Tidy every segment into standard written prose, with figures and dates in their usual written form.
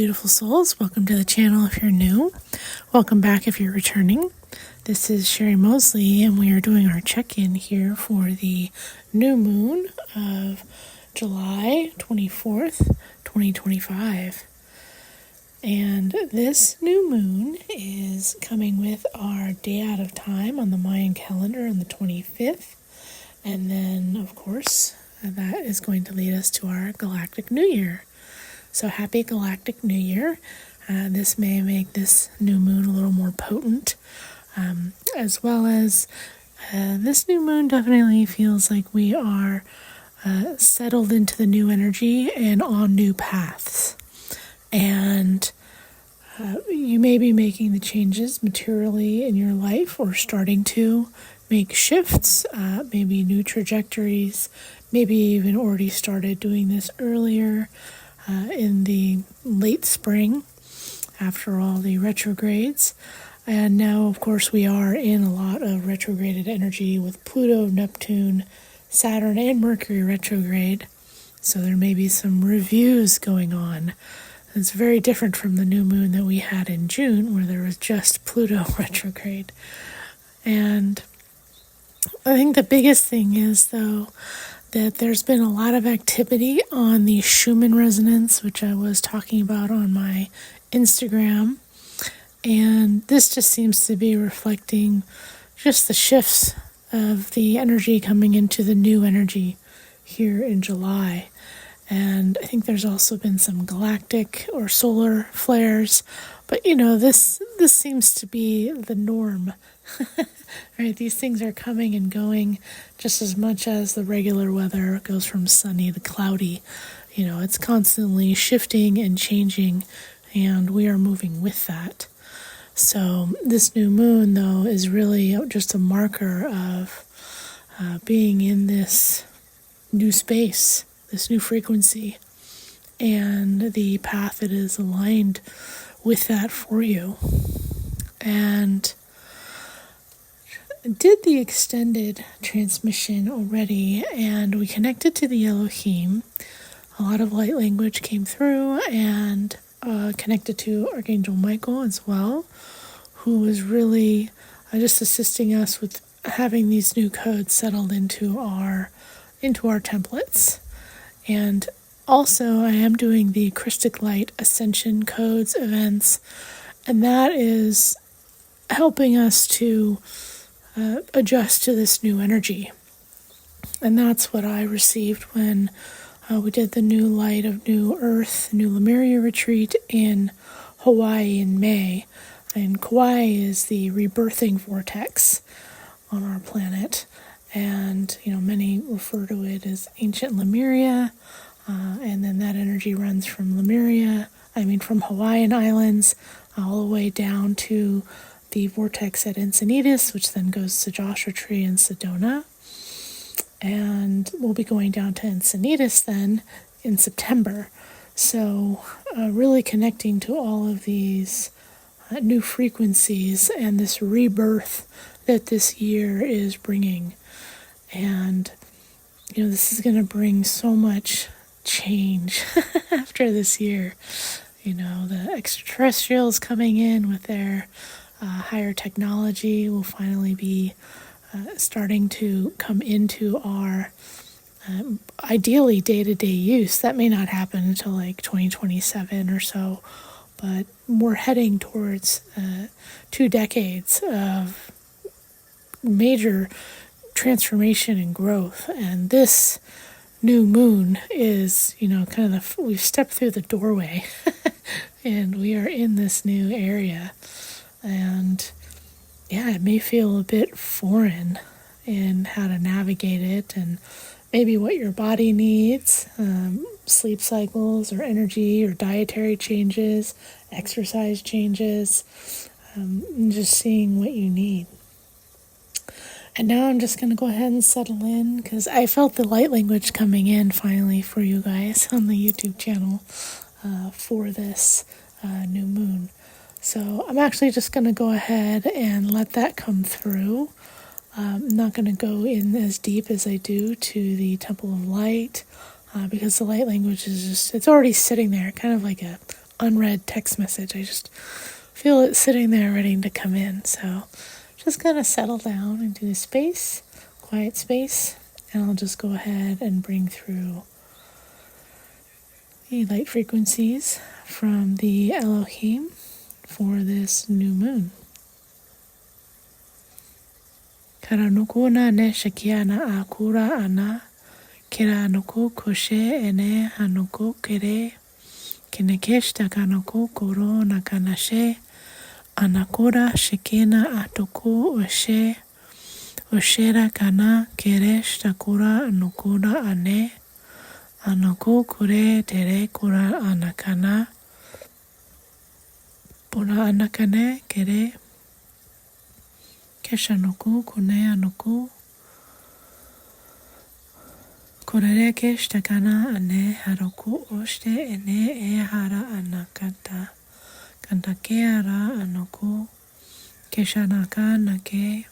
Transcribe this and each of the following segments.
beautiful souls. Welcome to the channel if you're new. Welcome back if you're returning. This is Sherry Mosley, and we are doing our check-in here for the new moon of July 24th, 2025. And this new moon is coming with our day out of time on the Mayan calendar on the 25th. And then, of course, that is going to lead us to our Galactic New Year. So happy Galactic New Year. This may make this new moon a little more potent, as well as this new moon definitely feels like we are settled into the new energy and on new paths. And you may be making the changes materially in your life or starting to make shifts, maybe new trajectories, maybe even already started doing this earlier in the late spring after all the retrogrades. And now, of course, we are in a lot of retrograded energy with Pluto, Neptune, Saturn, and Mercury retrograde. So there may be some reviews going on. It's very different from the new moon that we had in June, where there was just Pluto retrograde. And I think the biggest thing is, though, that there's been a lot of activity on the Schumann resonance, which I was talking about on my Instagram. And this just seems to be reflecting just the shifts of the energy coming into the new energy here in July. And I think there's also been some galactic or solar flares. But, this seems to be the norm. Right? These things are coming and going just as much as the regular weather goes from sunny to cloudy. It's constantly shifting and changing, and we are moving with that. So this new moon, though, is really just a marker of being in this new space, this new frequency, and the path that is aligned with that for you. And did the extended transmission already, and we connected to the Elohim. A lot of light language came through, and connected to Archangel Michael as well, who was really just assisting us with having these new codes settled into our templates. And also I am doing the Crystalline Light Ascension Codes events, and that is helping us to adjust to this new energy. And that's what I received when we did the New Light of New Earth, New Lemuria retreat in Hawaii in May. And Kauai is the rebirthing vortex on our planet. And, many refer to it as ancient Lemuria. And then that energy runs from from Hawaiian Islands all the way down to the vortex at Encinitas, which then goes to Joshua Tree and Sedona. And we'll be going down to Encinitas then in September. So really connecting to all of these new frequencies and this rebirth that this year is bringing. And, this is going to bring so much change after this year. The extraterrestrials coming in with their higher technology will finally be starting to come into our ideally day-to-day use. That may not happen until like 2027 or so, but we're heading towards 2 decades of major transformation and growth. And this new moon is, we've stepped through the doorway and we are in this new area. And it may feel a bit foreign in how to navigate it and maybe what your body needs, sleep cycles or energy or dietary changes, exercise changes, and just seeing what you need. And now I'm just going to go ahead and settle in because I felt the light language coming in finally for you guys on the YouTube channel for this new moon. So I'm actually just going to go ahead and let that come through. I'm not going to go in as deep as I do to the Temple of Light because the light language is it's already sitting there, kind of like a unread text message. I just feel it sitting there ready to come in. So just kind of settle down into a space, quiet space, and I'll just go ahead and bring through the light frequencies from the Elohim for this new moon. Karanukuna ne shakiana akura ana, kira nuku koshe ene hanuku kere, kinekeshta kanuku koro nakanashe, anakura shekina atuku oshe, oshera kana kereshta kura nukura ane, anaku kure tere kura anakana, pura anakane kere, Keshanoku kune anoku korereke shtakana ane haroku oshte ene ehara anakanta kantake ara anoku keshanaka nake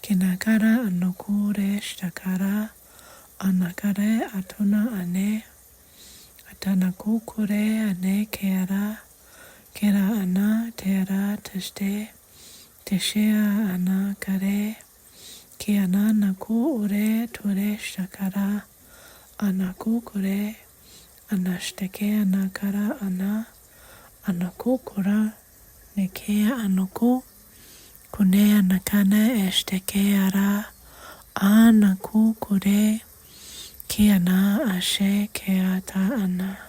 kinakara anoku re shtakara anakare atuna ane atanaku kure ane keara kera ana tera teshte Teshea ana kare, ki ana naku ure ture shakara, anaku kure, anashteke anakara ana, anaku kura, neke anaku, kune anakane eshteke ara, anaku kure, ki ana ashe keata ana,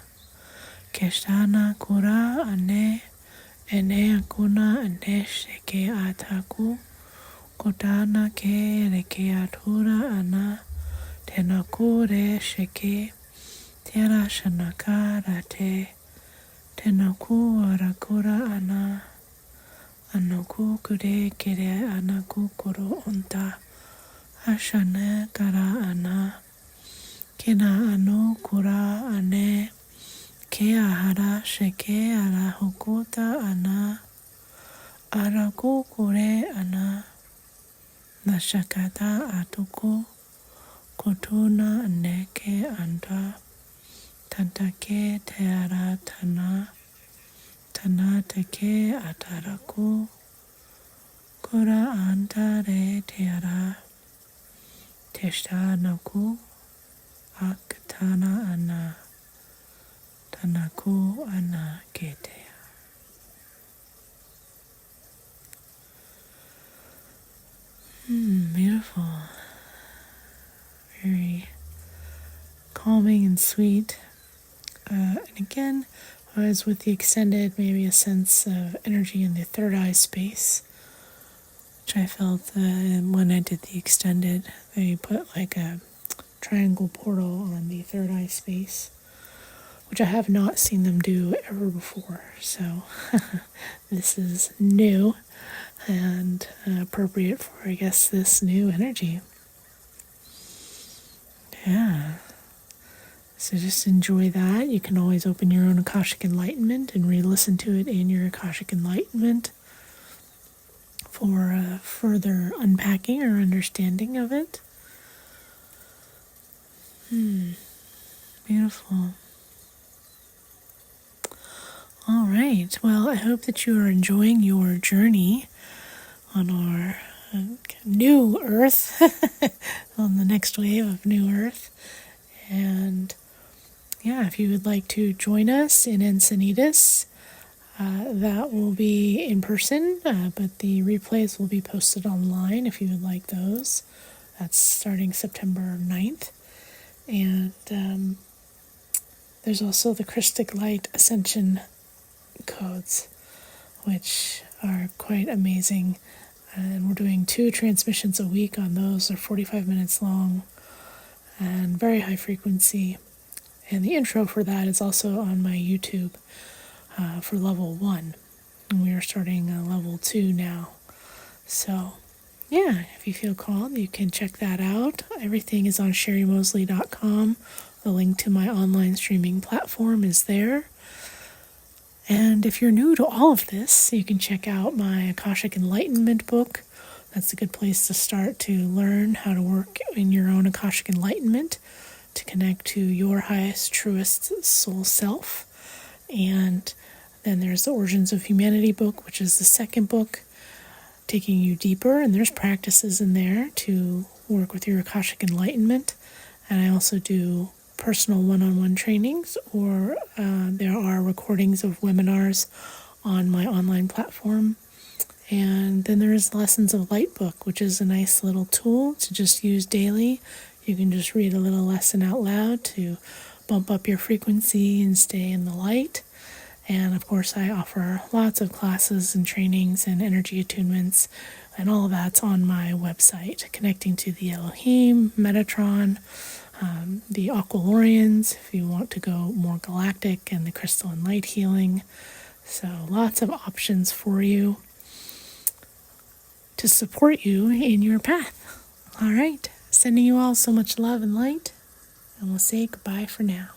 keshtana kura ane, ene akuna ane sheke ataku kotana ke reke atura ana tenaku re sheke tera shanaka rate tenaku arakura ana anaku kure kere anaku kuro onta ashane kara ana kena anu kura ane Ke ahara sheke ara hokota ana araku kure ana nashakata atuku kotuna neke anta tantake te ara tana tana teke ataraku kura anta re te ara teshta naku aktana ana Tanaku ana ketea. Beautiful. Very calming and sweet. And again, as with the extended, maybe a sense of energy in the third eye space, which I felt when I did the extended. They put like a triangle portal on the third eye space, which I have not seen them do ever before. So this is new and appropriate for, I guess, this new energy. Yeah. So just enjoy that. You can always open your own Akashic Enlightenment and re-listen to it in your Akashic Enlightenment for further unpacking or understanding of it. Beautiful. All right. Well, I hope that you are enjoying your journey on our new Earth, on the next wave of new Earth. And yeah, if you would like to join us in Encinitas, that will be in person, but the replays will be posted online if you would like those. That's starting September 9th. And there's also the Crystalline Light Ascension codes, which are quite amazing. And we're doing 2 transmissions a week on those. They're 45 minutes long and very high frequency. And the intro for that is also on my YouTube for level 1. And we are starting level 2 now. So, yeah, if you feel called, you can check that out. Everything is on sherrymosley.com. The link to my online streaming platform is there. And if you're new to all of this, you can check out my Akashic Enlightenment book. That's a good place to start to learn how to work in your own Akashic Enlightenment to connect to your highest, truest soul self. And Then there's the Origins of Humanity book, which is the second book, taking you deeper, and there's practices in there to work with your Akashic Enlightenment. And I also do personal one-on-one trainings, or there are recordings of webinars on my online platform. And then there is the Lessons of Light book, which is a nice little tool to just use daily. You can just read a little lesson out loud to bump up your frequency and stay in the light. And of course, I offer lots of classes and trainings and energy attunements, and all of that's on my website, connecting to the Elohim, Metatron, the Aqualorians, if you want to go more galactic, and the Crystalline light healing. So lots of options for you to support you in your path. All right, sending you all so much love and light, and we'll say goodbye for now.